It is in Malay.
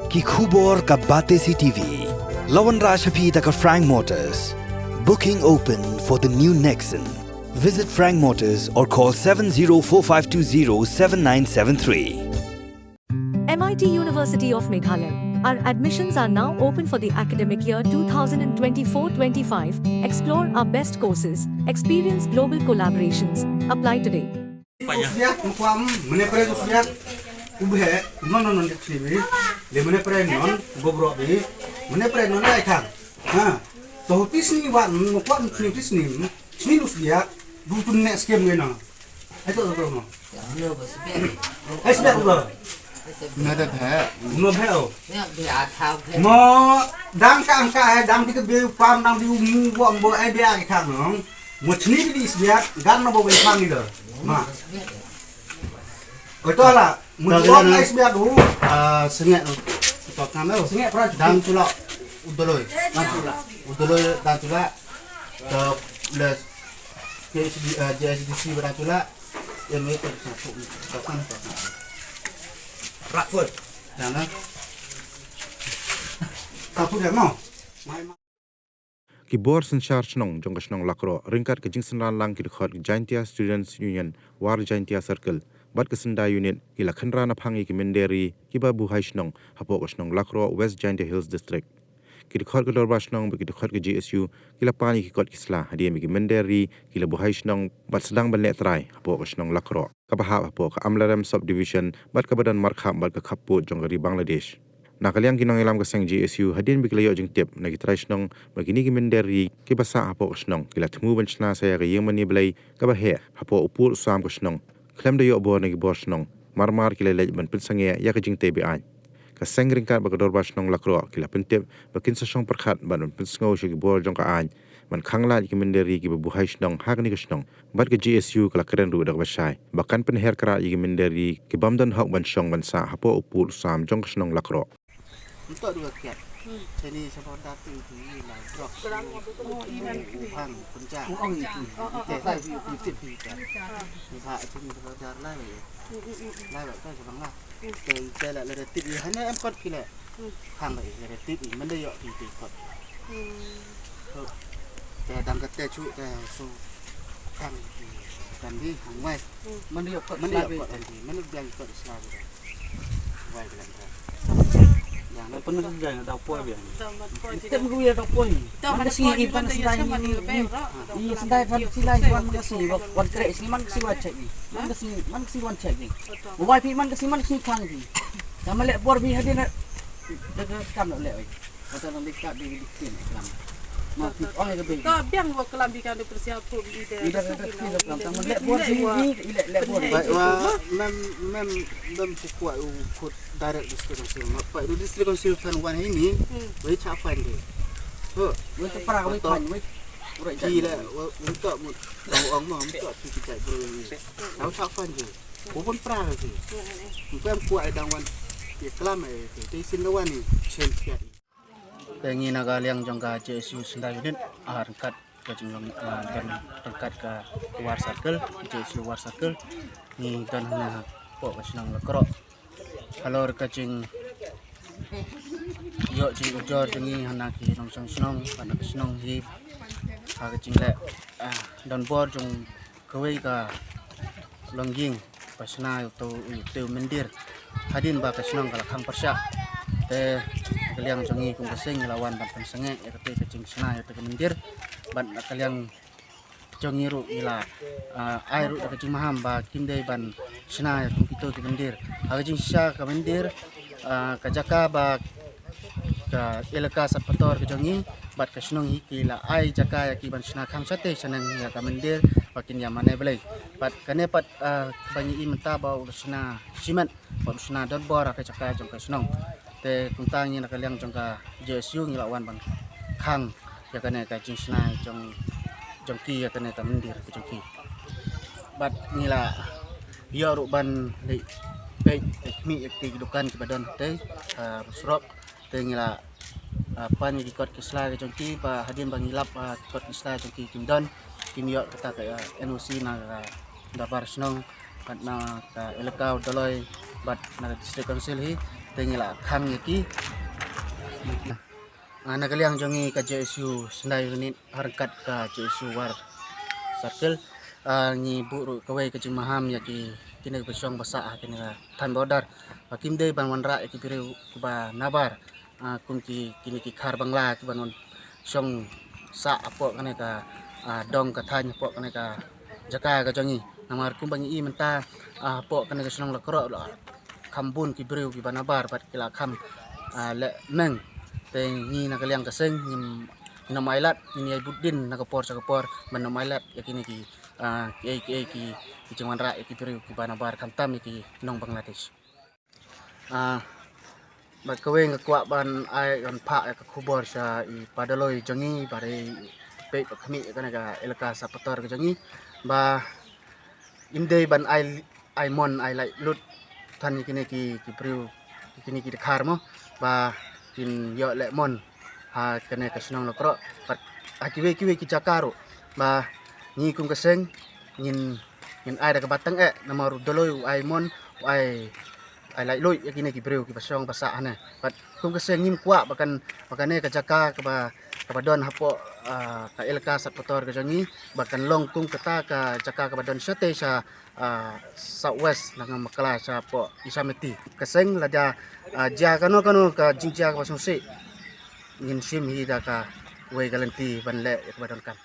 कि khubor ka Batesi TV. Lawan Rashapi taka Frank Motors. Booking open for the new Nexon. Visit Frank Motors or call 7045207973. MIT University of Meghalaya. Our admissions are now open for the academic year 2024-25. Explore our best courses. Experience global collaborations. Apply today. Nada bhai, no bhai. mo dang ka angka hai dang di ke biu pam dang di mu bo ambo ai bia ke khang nong mo chni di sbiak gan no bo bai khang ni lo ma oi to la mo bo ngai sbiak du sengek to kam lo sengek pra dang tula udoloi dang tula to le JSDC beratula yang me to satu to kan to Rakford. Jangan. Kapu dia mau. Ki bor sen charge nong jong kasnong lakro ringkat ke jingsen lang ki khot Jaintia Students Union war Jaintia Circle bat kesenda unit ki lakhanra na phangi ki menderi ki ba bu haisnong hapo kasnong lakro West Jaintia Hills District ki khot ke dorba snong ki khot ke GSU ki la pani ki kot kisla hadi mi ki menderi ki la bu haisnong bat sedang ban letrai hapo kasnong lakro kabaha hapo ka Amlaram subdivision bat ka badan markham bat ka khaput jong gari Bangladesh nakaliang kinong ilam kaseng GSU hadin biklayo jing tip na gitrais nong magini gimenderi kibasa hapo kasnong kila tmu benchna saya ga yemani blai kabahe hapo upur sam kasnong klem dayo bo na gibor snong marmar kila lej ban pinsange ya ka jing tebe an kaseng ringkat bagador basnong lakro kila pentip bakin sa song perkhat ban pinsngo shi gibor jong ka an man khangla gimenderi gi bu haisnong hagni kasnong bat ka GSU kala keren ru dak basai bakan penher kra gimenderi ki bamdan hok ban song ban sa hapo upur sam jong kasnong lakro Untuk dua kiat. Jadi sebab datu ini lah drop. Uang puncak. Saya di Pak sini sebab lah. Lah tak sebab lah. Saya lah ada tip hanya em kot kila. Hang lah ada tip mana yok di kot. Saya dang kata cu so hang dan di hang mai. Mana yok kot mana biang kot selalu. Wai bilang. Yang penuh jangan tahu apa biar. Kita mungkin ya tak poin. Mana sih iban sedai ini. Iya sedai kan silai iban mana sih. Wan kerek sini mana sih wajib ni. Mana sih wan cek ni. Buat pi mana sih kang ni. Sama lek bor bi hadir nak. Dekat kam nak lek. Pasal nak dekat di sini kelam. Mati oleh ke bi. Tak biang buat kelam di kan persiap pun di Ida dekat sini kelam. Sama lek bor sini lek bor. Mem kuat ukut direct district council. Pak itu district council fan one ini, boleh cap fan dia. Boleh terperang, boleh pan, boleh. Gila, untuk orang mau untuk kita perlu. Tahu cap fan dia. Bukan perang tu. Bukan kuat dangwan. Iklam itu. Di sini lawan ni champion. Pengen naga liang jangka JSU sendiri unit harkat ke jenglong dan harkat ke war circle JSU war circle ni dan hanya pok senang lekrok. Kalau rekacing yo jing ujor jengi hanaki nong senong anak senong hi kacing le dan bor jong kawai ka longging pasna to mendir hadin ba senong kala khang persya te kaliang jengi kung kasing lawan ban pensenge ya kate kacing sna ya te mendir ban kaliang jongi ru ila air ru kacing maham ba kimdei ban sna ya kung pito ki mendir agajing sya ka mendir kajaka ba ka elaka sapator kejongi bat ka snong hikila ai jaka ya ki ban sna kham sate sanang ya ka mendir pakin ya mane belai bat kane pat banyi imenta ba usna simen ba usna dot bor ka jaka jong ka snong te kuntang ni nakaliang jong ka JSU ngilawan ban khang ya kane ka jing sna jongki ya kane ta mendir ka jongki bat ngila dia ruban le baik mi akti dukan ke badan teh rusrop teh ngila apa ni dikot kisla ke jongki pa hadin bangilap dikot kisla jongki kimdon kimyo kata ka NOC na dabar snong kat na ka elaka doloi bat na district council hi tengila kham yaki nagaliang jongi ka JSU sendai unit harkat ka JSU war circle ni buru kawai ka maham yaki kini besyong basa kini tan bodar hakim dei ban wanra yaki piru ba nabar kunki kini ki khar bangla ki banon syong sa apo kane ka dong ka thany apo kane ka jaka ka jongi namar kumbangi I menta apo kane ka senong lakro khambun ki piru ki banabar pat kila kham le meng teng ni nakaliang kaseng ni namailat ni ay budin nakapor sa kapor man namailat yakini ki ki jangwanra ki piru ki banabar kamtam ki nong Bangladesh bat kaweng kwa ban ai kan pha ka khubor sa I padaloi jangi bare pe khami kana ka elka sa pator ka jangi ba imdei ban ai mon ai lai lut than kini ki piru kini ki khar mo ba kin yo le mon kene ka senong lokro pat kiwe ki jakaro ba ni kum kaseng nin ai da ka batang namaru doloi ai mon ai lai loi yakini ki breu ki pasong basa ane pat kum kaseng nim kwa bakane ka jaka ka ba don hapo ka elka sat potor ka jangi bakan long kum kata ka jaka ka badon sate sa southwest nang makala sa po isameti kaseng lada ja kano ka jingja ka pasong se ngin sim hi da ka we galanti ban le ka badon kam